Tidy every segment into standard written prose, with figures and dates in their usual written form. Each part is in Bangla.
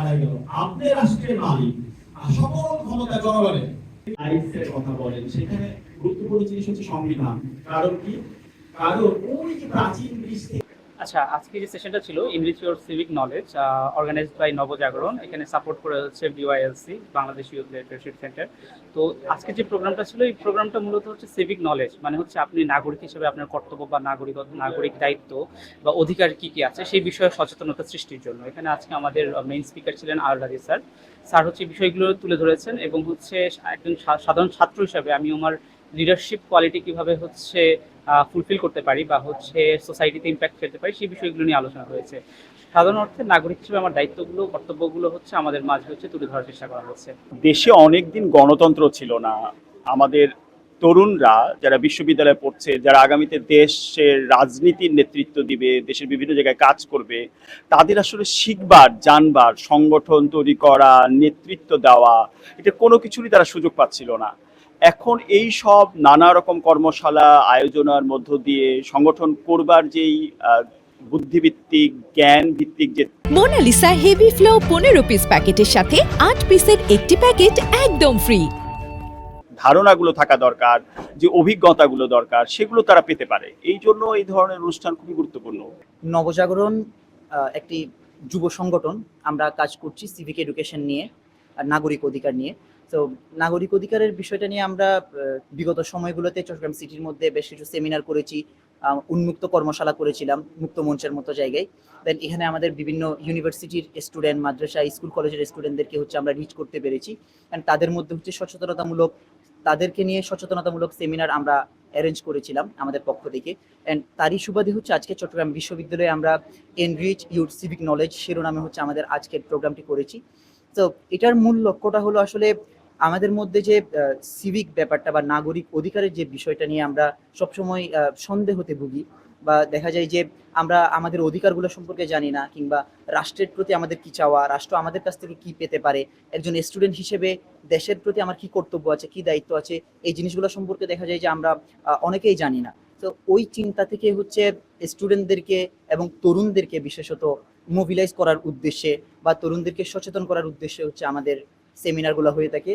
হারাই গেল। আপনি রাষ্ট্রের মালিক, আর সকল ক্ষমতা জনগণের। রাইটসের কথা বলেন, সেখানে গুরুত্বপূর্ণ জিনিস হচ্ছে সংবিধান। কারণ কি? কারণ ওই যে প্রাচীন গ্রিস থেকে। আচ্ছা, আজকে যে সেশনটা ছিল enrich your civic knowledge, organised by Nabajagaran, এখানে সাপোর্ট করে হচ্ছে BYLC, Bangladesh youth leadership centre. তো আজকে যে প্রোগ্রামটা ছিল, এই প্রোগ্রামটা মূলত হচ্ছে সিভিক নলেজ, মানে হচ্ছে আপনি নাগরিক হিসেবে আপনার কর্তব্য বা নাগরিক দায়িত্ব বা অধিকার কি কি আছে সেই বিষয়ে সচেতনতা সৃষ্টির জন্য। এখানে আজকে আমাদের মেইন স্পিকার ছিলেন আরলাদি স্যার। স্যার হচ্ছে বিষয়গুলো তুলে ধরেছেন এবং হচ্ছে একজন সাধারণ ছাত্র হিসাবে আমি আমার লিডারশিপ কোয়ালিটি কিভাবে হচ্ছে ফুলফিল করতে পারি বা হচ্ছে সোসাইটিতে ইম্প্যাক্ট ফেলতে পারি সেই বিষয়গুলো নিয়ে আলোচনা হয়েছে। সাধারণ অর্থে নাগরিক হিসেবে আমার দায়িত্বগুলো কর্তব্যগুলো হচ্ছে আমাদের মাঝে হচ্ছে তুলে ধরার চেষ্টা করা হচ্ছে। দেশে অনেকদিন গণতন্ত্র ছিল না। আমাদের তরুণরা যারা বিশ্ববিদ্যালয়ে পড়ছে, যারা আগামীতে দেশের রাজনীতির নেতৃত্ব দিবে, দেশের বিভিন্ন জায়গায় কাজ করবে, তাদের আসলে শিখবার, জানবার, সংগঠন তৈরি করা, নেতৃত্ব দেওয়া, এটা কোনো কিছুরই তারা সুযোগ পাচ্ছিল না। এখন এই সব নানা রকম কর্মশালা আয়োজনের মধ্য দিয়ে সংগঠন করবার যেই বুদ্ধিভিত্তিক, জ্ঞান ভিত্তিক যে মোনালিসা হেভি ফ্লো 15 পিস প্যাকেটের সাথে 8 পিসের একটি প্যাকেট একদম ফ্রি। ধারণাগুলো থাকা দরকার, যে অভিজ্ঞতাগুলো দরকার, সেগুলো তারা পেতে পারে। এই জন্য এই ধরনের অনুষ্ঠান খুবই গুরুত্বপূর্ণ। নবজাগরণ একটি যুব সংগঠন, আমরা কাজ করছি সিভিক এডুকেশন নিয়ে আর নাগরিক অধিকার নিয়ে। তো নাগরিক অধিকারের বিষয়টা নিয়ে আমরা বিগত সময়গুলোতে চট্টগ্রাম সিটির মধ্যে বেশ কিছু সেমিনার করেছি, উন্মুক্ত কর্মশালা করেছিলাম মুক্ত মঞ্চের মতো জায়গায়। দেন এখানে আমাদের বিভিন্ন ইউনিভার্সিটির স্টুডেন্ট, মাদ্রাসা, স্কুল কলেজের স্টুডেন্টদেরকে হচ্ছে আমরা রিচ করতে পেরেছি। অ্যান্ড তাদের মধ্যে হচ্ছে তাদেরকে নিয়ে সচেতনতামূলক সেমিনার আমরা অ্যারেঞ্জ করেছিলাম আমাদের পক্ষ থেকে। অ্যান্ড তারই সুবাদে হচ্ছে আজকে চট্টগ্রাম বিশ্ববিদ্যালয়ে আমরা এনরিচ ইউর সিভিক নলেজ শিরোনামে হচ্ছে আমাদের আজকের প্রোগ্রামটি করেছি। তো এটার মূল লক্ষ্যটা হলো আসলে আমাদের মধ্যে যে সিভিক ব্যাপারটা বা নাগরিক অধিকারের যে বিষয়টা নিয়ে আমরা সবসময় সন্দেহতে ভুগি, বা দেখা যায় যে আমরা আমাদের অধিকারগুলো সম্পর্কে জানি না, কিংবা রাষ্ট্রের প্রতি আমাদের কি চাওয়া, রাষ্ট্র আমাদের কাছ থেকে কি পেতে পারে, একজন স্টুডেন্ট হিসেবে দেশের প্রতি আমার কি কর্তব্য আছে, কি দায়িত্ব আছে, এই জিনিসগুলো সম্পর্কে দেখা যায় যে আমরা অনেকেই জানি না। তো ওই চিন্তা থেকে হচ্ছে স্টুডেন্টদেরকে এবং তরুণদেরকে বিশেষত মোবিলাইজ করার উদ্দেশ্যে বা তরুণদেরকে সচেতন করার উদ্দেশ্যে হচ্ছে আমাদের সেমিনারগুলো হয়ে থাকে।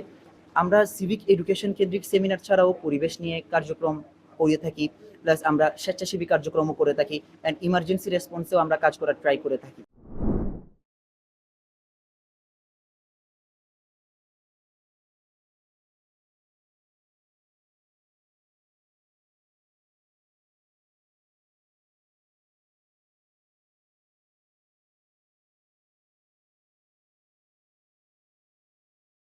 আমরা সিভিক এডুকেশন কেন্দ্রিক সেমিনার ছাড়াও পরিবেশ নিয়ে কার্যক্রম করে থাকি, প্লাস আমরা স্বেচ্ছাসেবী কার্যক্রমও করে থাকি, অ্যান্ড ইমার্জেন্সি রেসপন্সেও আমরা কাজ করার ট্রাই করে থাকি।